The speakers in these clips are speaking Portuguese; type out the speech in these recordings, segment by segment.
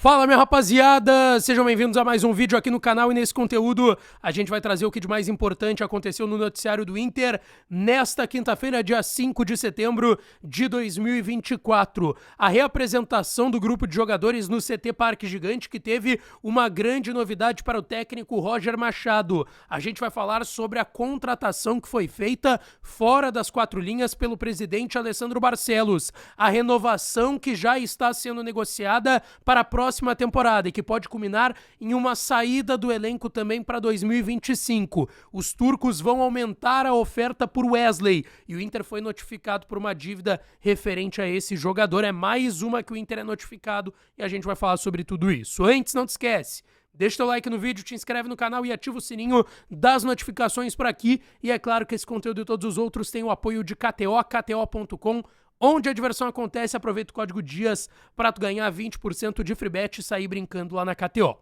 Fala, minha rapaziada! Sejam bem-vindos a mais um vídeo aqui no canal e nesse conteúdo a gente vai trazer o que de mais importante aconteceu no noticiário do Inter nesta quinta-feira, dia 5 de setembro de 2024. A reapresentação do grupo de jogadores no CT Parque Gigante, que teve uma grande novidade para o técnico Roger Machado. A gente vai falar sobre a contratação que foi feita fora das quatro linhas pelo presidente Alessandro Barcelos, a renovação que já está sendo negociada para a próxima temporada e que pode culminar em uma saída do elenco também para 2025. Os turcos vão aumentar a oferta por Wesley e o Inter foi notificado por uma dívida referente a esse jogador. É mais uma que o Inter é notificado e a gente vai falar sobre tudo isso. Antes, não te esquece, deixa teu like no vídeo, te inscreve no canal e ativa o sininho das notificações por aqui. E é claro que esse conteúdo e todos os outros têm o apoio de KTO, kto.com, onde a diversão acontece. Aproveita o código DIAS para tu ganhar 20% de free bet e sair brincando lá na KTO.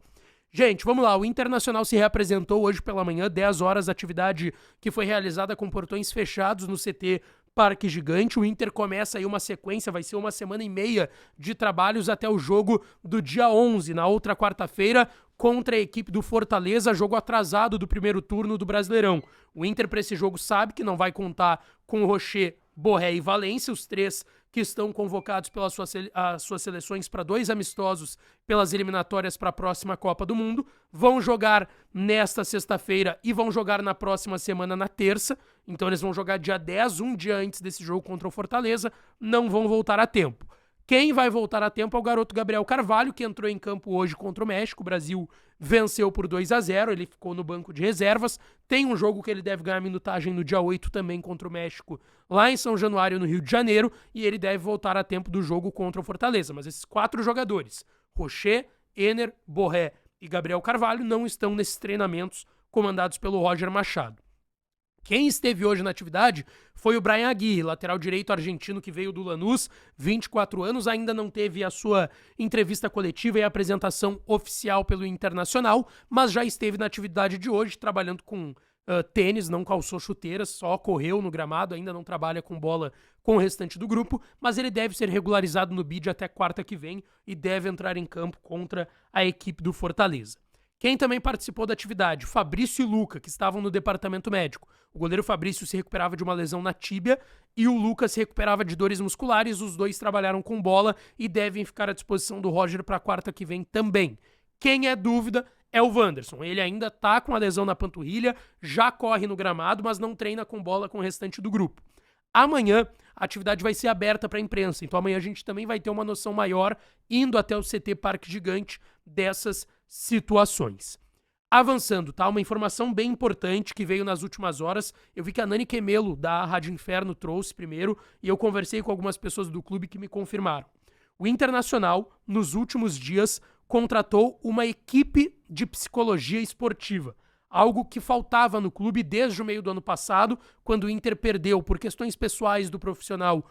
Gente, vamos lá, o Internacional se reapresentou hoje pela manhã, 10 horas, atividade que foi realizada com portões fechados no CT Parque Gigante. O Inter começa aí uma sequência, vai ser uma semana e meia de trabalhos até o jogo do dia 11, na outra quarta-feira, contra a equipe do Fortaleza, jogo atrasado do primeiro turno do Brasileirão. O Inter para esse jogo sabe que não vai contar com o Rocher, Borré e Valência, os três que estão convocados pelas suas seleções para 2 amistosos pelas eliminatórias para a próxima Copa do Mundo. Vão jogar nesta sexta-feira e vão jogar na próxima semana, na terça. Então eles vão jogar dia 10, um dia antes desse jogo contra o Fortaleza. Não vão voltar a tempo. Quem vai voltar a tempo é o garoto Gabriel Carvalho, que entrou em campo hoje contra o México. O Brasil venceu por 2-0, ele ficou no banco de reservas. Tem um jogo que ele deve ganhar minutagem no dia 8 também contra o México, lá em São Januário, no Rio de Janeiro, e ele deve voltar a tempo do jogo contra o Fortaleza. Mas esses 4 jogadores, Rocher, Ener, Borré e Gabriel Carvalho, não estão nesses treinamentos comandados pelo Roger Machado. Quem esteve hoje na atividade foi o Bryan Aguirre, lateral direito argentino que veio do Lanús, 24 anos, ainda não teve a sua entrevista coletiva e apresentação oficial pelo Internacional, mas já esteve na atividade de hoje, trabalhando com tênis, não calçou chuteiras, só correu no gramado, ainda não trabalha com bola com o restante do grupo, mas ele deve ser regularizado no BID até quarta que vem e deve entrar em campo contra a equipe do Fortaleza. Quem também participou da atividade? Fabrício e Luca, que estavam no departamento médico. O goleiro Fabrício se recuperava de uma lesão na tíbia e o Luca se recuperava de dores musculares. Os dois trabalharam com bola e devem ficar à disposição do Roger para a quarta que vem também. Quem é dúvida é o Wanderson. Ele ainda tá com a lesão na panturrilha, já corre no gramado, mas não treina com bola com o restante do grupo. Amanhã a atividade vai ser aberta para a imprensa, então amanhã a gente também vai ter uma noção maior, indo até o CT Parque Gigante, dessas situações. Avançando, tá? Uma informação bem importante que veio nas últimas horas. Eu vi que a Nani Quemelo, da Rádio Inferno, trouxe primeiro, e eu conversei com algumas pessoas do clube que me confirmaram. O Internacional, nos últimos dias, contratou uma equipe de psicologia esportiva. Algo que faltava no clube desde o meio do ano passado, quando o Inter perdeu, por questões pessoais do profissional,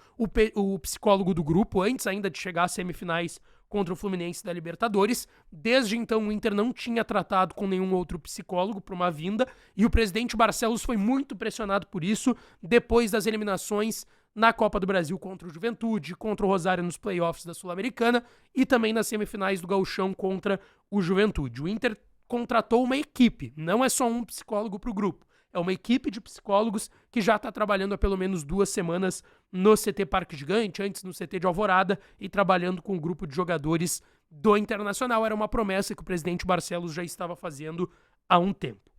o psicólogo do grupo, antes ainda de chegar às semifinais contra o Fluminense da Libertadores. Desde então o Inter não tinha tratado com nenhum outro psicólogo para uma vinda, e o presidente Barcelos foi muito pressionado por isso depois das eliminações na Copa do Brasil contra o Juventude, contra o Rosário nos playoffs da Sul-Americana e também nas semifinais do Gauchão contra o Juventude. O Inter contratou uma equipe, não é só um psicólogo para o grupo. É uma equipe de psicólogos que já está trabalhando há pelo menos 2 semanas no CT Parque Gigante, antes no CT de Alvorada, e trabalhando com um grupo de jogadores do Internacional. Era uma promessa que o presidente Barcelos já estava fazendo há um tempo.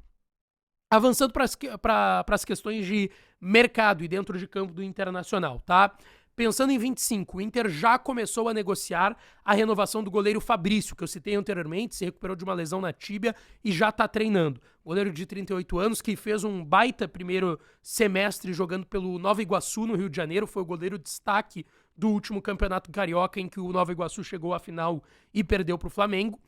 Avançando para as questões de mercado e dentro de campo do Internacional, tá? Pensando em 25, o Inter já começou a negociar a renovação do goleiro Fabrício, que eu citei anteriormente, se recuperou de uma lesão na tíbia e já está treinando. Goleiro de 38 anos que fez um baita primeiro semestre jogando pelo Nova Iguaçu, no Rio de Janeiro, foi o goleiro destaque do último campeonato carioca, em que o Nova Iguaçu chegou à final e perdeu para o Flamengo.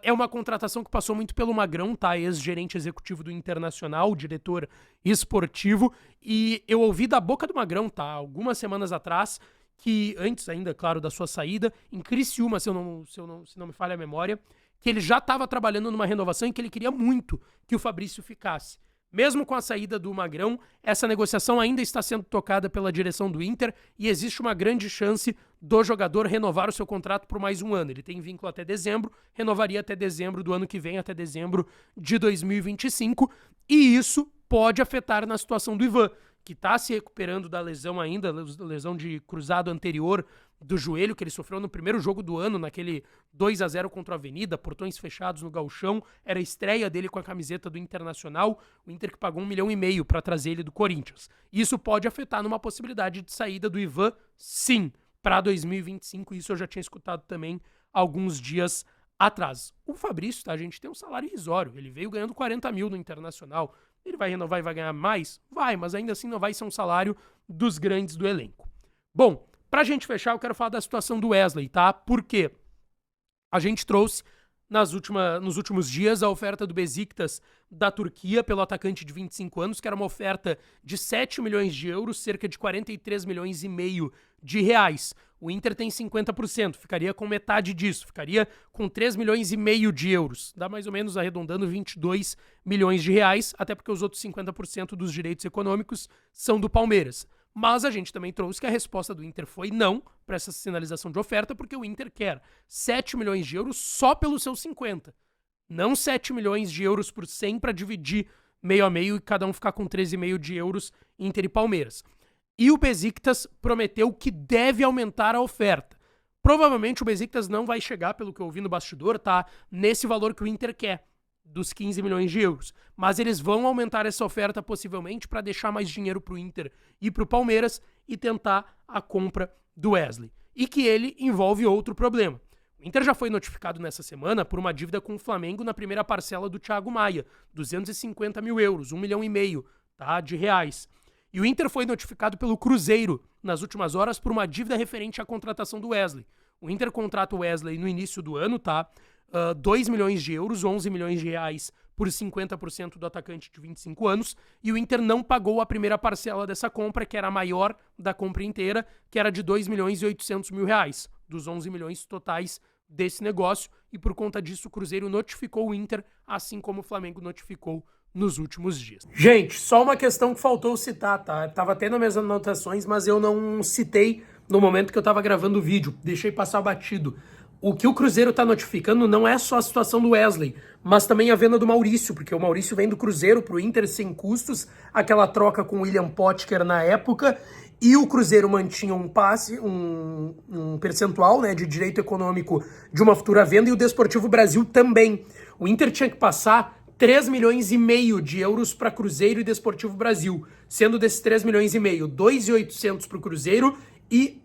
É uma contratação que passou muito pelo Magrão, tá? Ex-gerente executivo do Internacional, diretor esportivo. E eu ouvi da boca do Magrão, tá? Algumas semanas atrás, que antes ainda, claro, da sua saída, em Criciúma, se não me falha a memória, que ele já estava trabalhando numa renovação e que ele queria muito que o Fabrício ficasse. Mesmo com a saída do Magrão, essa negociação ainda está sendo tocada pela direção do Inter e existe uma grande chance do jogador renovar o seu contrato por mais um ano. Ele tem vínculo até dezembro, renovaria até dezembro do ano que vem, até dezembro de 2025, e isso pode afetar na situação do Ivan, que está se recuperando da lesão ainda, lesão de cruzado anterior do joelho que ele sofreu no primeiro jogo do ano, naquele 2-0 contra a Avenida, portões fechados no Gauchão, era a estreia dele com a camiseta do Internacional, o Inter que pagou 1,5 milhão para trazer ele do Corinthians. Isso pode afetar numa possibilidade de saída do Ivan, sim, para 2025, isso eu já tinha escutado também alguns dias atrás. O Fabrício, tá, gente, tem um salário irrisório, ele veio ganhando 40 mil no Internacional, ele vai renovar e vai ganhar mais? Vai, mas ainda assim não vai ser um salário dos grandes do elenco. Bom, pra gente fechar, eu quero falar da situação do Wesley, tá? Porque a gente trouxe nos últimos dias a oferta do Besiktas da Turquia pelo atacante de 25 anos, que era uma oferta de 7 milhões de euros, cerca de 43 milhões e meio de reais. O Inter tem 50%, ficaria com metade disso, ficaria com 3 milhões e meio de euros. Dá mais ou menos, arredondando, 22 milhões de reais, até porque os outros 50% dos direitos econômicos são do Palmeiras. Mas a gente também trouxe que a resposta do Inter foi não para essa sinalização de oferta, porque o Inter quer 7 milhões de euros só pelos seus 50. Não 7 milhões de euros por 100 para dividir meio a meio e cada um ficar com 13,5 de euros Inter e Palmeiras. E o Besiktas prometeu que deve aumentar a oferta. Provavelmente o Besiktas não vai chegar, pelo que eu ouvi no bastidor, tá? Nesse valor que o Inter quer, dos 15 milhões de euros. Mas eles vão aumentar essa oferta possivelmente para deixar mais dinheiro pro Inter e pro Palmeiras e tentar a compra do Wesley. E que ele envolve outro problema. O Inter já foi notificado nessa semana por uma dívida com o Flamengo na primeira parcela do Thiago Maia, 250 mil euros, 1,5 milhão, tá, de reais. E o Inter foi notificado pelo Cruzeiro nas últimas horas por uma dívida referente à contratação do Wesley. O Inter contrata o Wesley no início do ano, tá? 2 milhões de euros, 11 milhões de reais por 50% do atacante de 25 anos, e o Inter não pagou a primeira parcela dessa compra, que era a maior da compra inteira, que era de 2 milhões e 800 mil reais, dos 11 milhões totais desse negócio, e por conta disso o Cruzeiro notificou o Inter, assim como o Flamengo notificou nos últimos dias. Gente, só uma questão que faltou citar, tá? Tava até nas minhas anotações, mas eu não citei no momento que eu tava gravando o vídeo, deixei passar batido. O que o Cruzeiro tá notificando não é só a situação do Wesley, mas também a venda do Maurício, porque o Maurício vem do Cruzeiro pro Inter sem custos, aquela troca com o William Potker na época, e o Cruzeiro mantinha um passe, um percentual, né, de direito econômico de uma futura venda, e o Desportivo Brasil também. O Inter tinha que passar 3 milhões e meio de euros para Cruzeiro e Desportivo Brasil, sendo desses 3 milhões e meio, 2.800 para o Cruzeiro e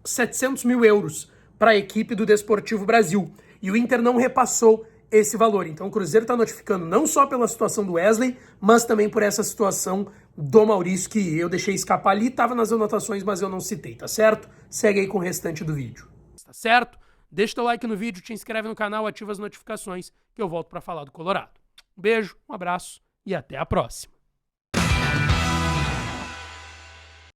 700 mil euros para a equipe do Desportivo Brasil. E o Inter não repassou esse valor. Então o Cruzeiro está notificando não só pela situação do Wesley, mas também por essa situação do Maurício, que eu deixei escapar ali, estava nas anotações, mas eu não citei, tá certo? Segue aí com o restante do vídeo. Tá certo? Deixa teu like no vídeo, te inscreve no canal, ativa as notificações, que eu volto para falar do Colorado. Um beijo, um abraço e até a próxima.